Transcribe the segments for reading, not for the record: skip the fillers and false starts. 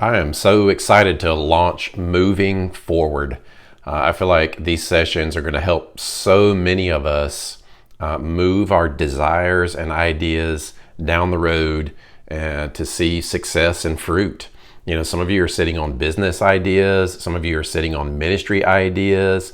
I am so excited to launch Moving Forward. I feel like these sessions are going to help so many of us move our desires and ideas down the road and to see success and fruit. You know, some of you are sitting on business ideas, some of you are sitting on ministry ideas.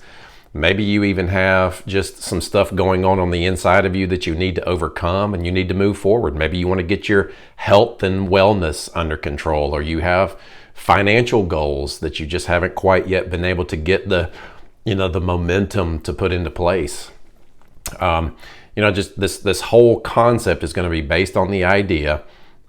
Maybe you even have just some stuff going on the inside of you that you need to overcome and you need to move forward. Maybe you want to get your health and wellness under control, or you have financial goals that you just haven't quite yet been able to get the momentum to put into place. Just this whole concept is going to be based on the idea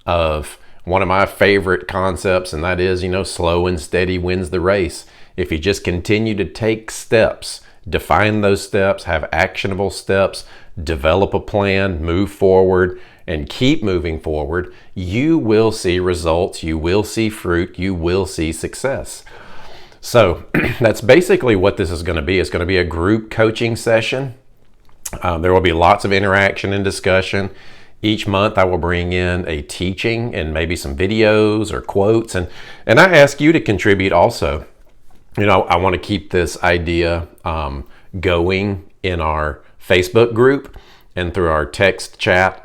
of one of my favorite concepts, and that is, slow and steady wins the race. If you just continue to take steps, define those steps, have actionable steps, develop a plan, move forward, and keep moving forward, you will see results, you will see fruit, you will see success. So that's basically what this is going to be. It's going to be a group coaching session. There will be lots of interaction and discussion. Each month I will bring in a teaching and maybe some videos or quotes, and I ask you to contribute also. I want to keep this idea going in our Facebook group and through our text chat.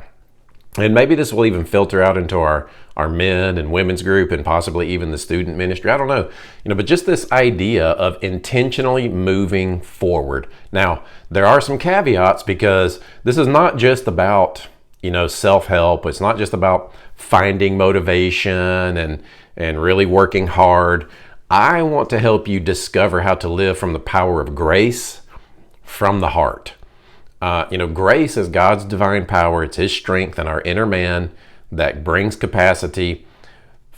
And maybe this will even filter out into our men and women's group and possibly even the student ministry. I don't know. But just this idea of intentionally moving forward. Now, there are some caveats because this is not just about, self-help. It's not just about finding motivation and really working hard. I want to help you discover how to live from the power of grace from the heart. Grace is God's divine power. It's His strength in our inner man that brings capacity.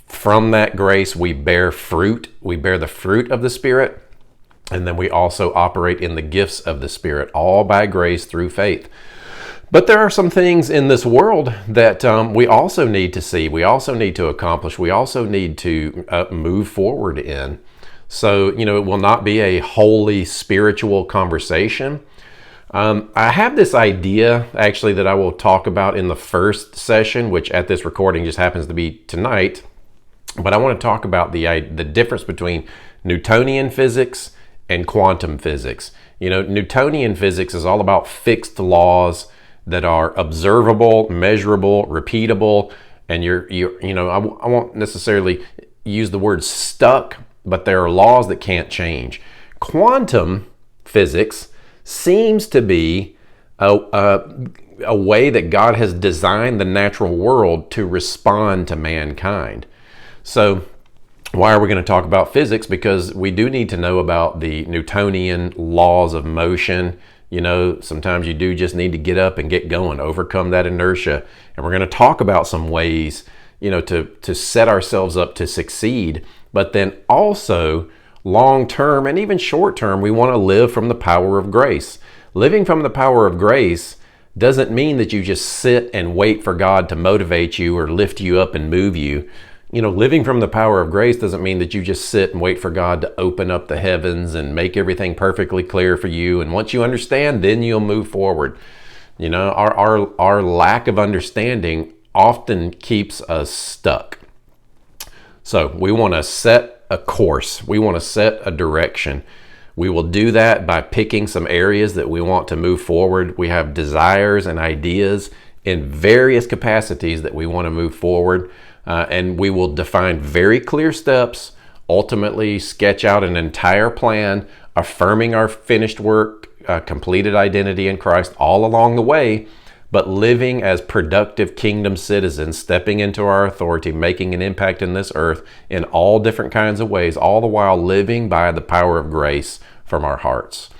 From that grace, we bear fruit. We bear the fruit of the Spirit. And then we also operate in the gifts of the Spirit, all by grace through faith. But there are some things in this world that we also need to see. We also need to accomplish. We also need to move forward in. So, it will not be a wholly spiritual conversation. I have this idea, actually, that I will talk about in the first session, which at this recording just happens to be tonight. But I want to talk about the difference between Newtonian physics and quantum physics. Newtonian physics is all about fixed laws that are observable, measurable, repeatable, and I won't necessarily use the word stuck, but there are laws that can't change. Quantum physics seems to be a way that God has designed the natural world to respond to mankind. So why are we going to talk about physics? Because we do need to know about the Newtonian laws of motion. Sometimes you do just need to get up and get going, overcome that inertia. And we're going to talk about some ways, to set ourselves up to succeed. But then also long term and even short term, we want to live from the power of grace. Living from the power of grace doesn't mean that you just sit and wait for God to motivate you or lift you up and move you. Living from the power of grace doesn't mean that you just sit and wait for God to open up the heavens and make everything perfectly clear for you. And once you understand, then you'll move forward. Our lack of understanding often keeps us stuck. So we want to set a course. We want to set a direction. We will do that by picking some areas that we want to move forward. We have desires and ideas in various capacities that we want to move forward. And we will define very clear steps, ultimately sketch out an entire plan, affirming our finished work, completed identity in Christ all along the way, but living as productive kingdom citizens, stepping into our authority, making an impact in this earth in all different kinds of ways, all the while living by the power of grace from our hearts.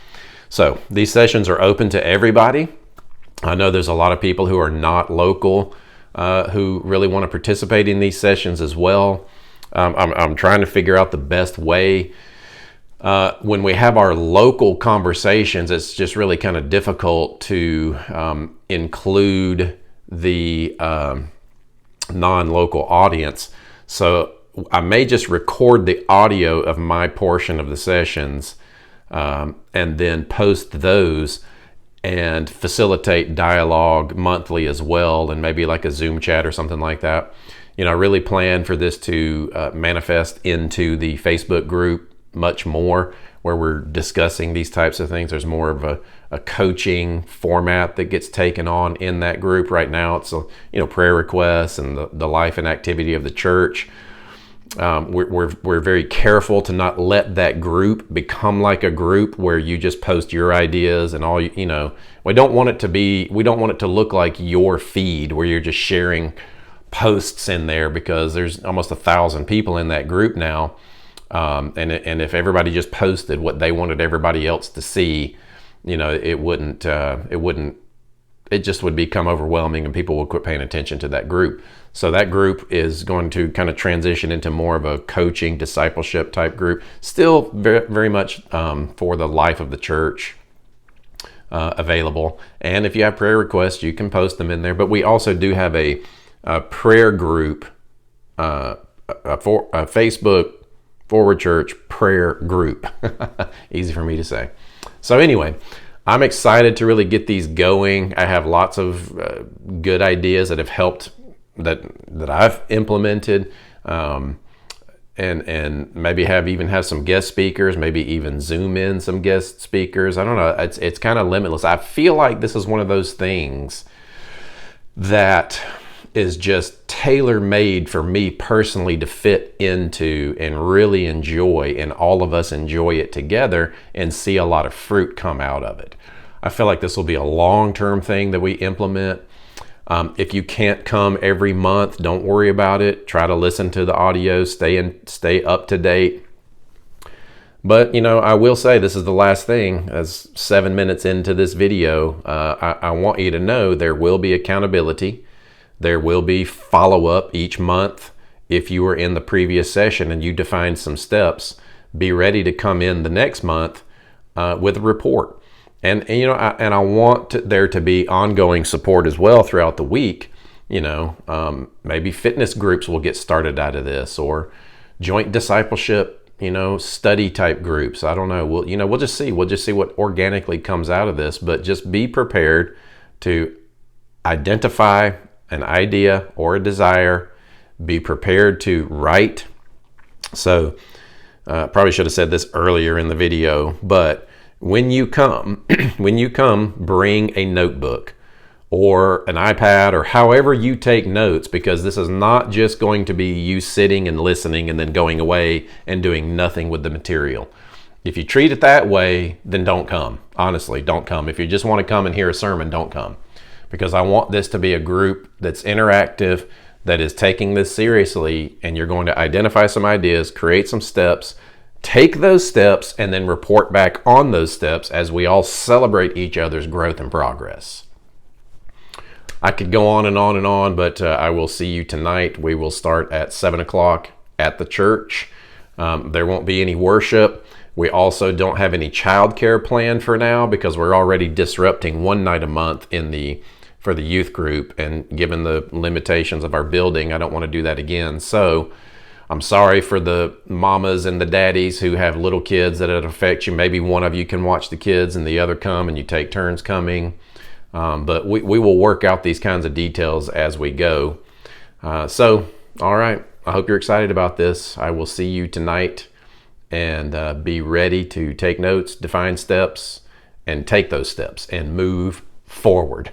So these sessions are open to everybody. I know there's a lot of people who are not local who really want to participate in these sessions as well. I'm trying to figure out the best way. When we have our local conversations, it's just really kind of difficult to include the non-local audience. So I may just record the audio of my portion of the sessions and then post those and facilitate dialogue monthly as well, and maybe like a Zoom chat or something like that. I really plan for this to manifest into the Facebook group much more, where we're discussing these types of things. There's more of a coaching format that gets taken on in that group. Right now it's prayer requests and the life and activity of the church. We're very careful to not let that group become like a group where you just post your ideas and all. We don't want it to look like your feed where you're just sharing posts in there, because there's almost 1,000 people in that group now, and if everybody just posted what they wanted everybody else to see, it just would become overwhelming, and people would quit paying attention to that group. So that group is going to kind of transition into more of a coaching, discipleship type group, still very, very much for the life of the church available. And if you have prayer requests, you can post them in there. But we also do have a prayer group, a Facebook Forward Church prayer group. Easy for me to say. So anyway, I'm excited to really get these going. I have lots of good ideas that have helped, that I've implemented, and maybe have some guest speakers, maybe even Zoom in some guest speakers. I don't know. It's kind of limitless. I feel like this is one of those things that is just tailor-made for me personally to fit into and really enjoy, and all of us enjoy it together and see a lot of fruit come out of it. I feel like this will be a long-term thing that we implement. If you can't come every month, don't worry about it. Try to listen to the audio, stay up to date. But I will say, this is the last thing. As 7 minutes into this video, I want you to know there will be accountability. There will be follow-up each month. If you were in the previous session and you defined some steps, be ready to come in the next month with a report. And I want there to be ongoing support as well throughout the week. Maybe fitness groups will get started out of this, or joint discipleship, study type groups. I don't know. We'll just see. We'll just see what organically comes out of this. But just be prepared to identify an idea or a desire. Be prepared to write. So probably should have said this earlier in the video, but when you come, bring a notebook or an iPad or however you take notes, because this is not just going to be you sitting and listening and then going away and doing nothing with the material. If you treat it that way, then don't come. Honestly, don't come. If you just want to come and hear a sermon, don't come. Because I want this to be a group that's interactive, that is taking this seriously, and you're going to identify some ideas, create some steps, take those steps, and then report back on those steps as we all celebrate each other's growth and progress. I could go on and on and on, but I will see you tonight. We will start at 7 o'clock at the church. There won't be any worship. We also don't have any childcare planned for now, because we're already disrupting one night a month for the youth group, and given the limitations of our building, I don't want to do that again. So I'm sorry for the mamas and the daddies who have little kids that it affects you. Maybe one of you can watch the kids and the other come, and you take turns coming. But we will work out these kinds of details as we go. So, all right. I hope you're excited about this. I will see you tonight, and be ready to take notes, define steps, and take those steps and move forward.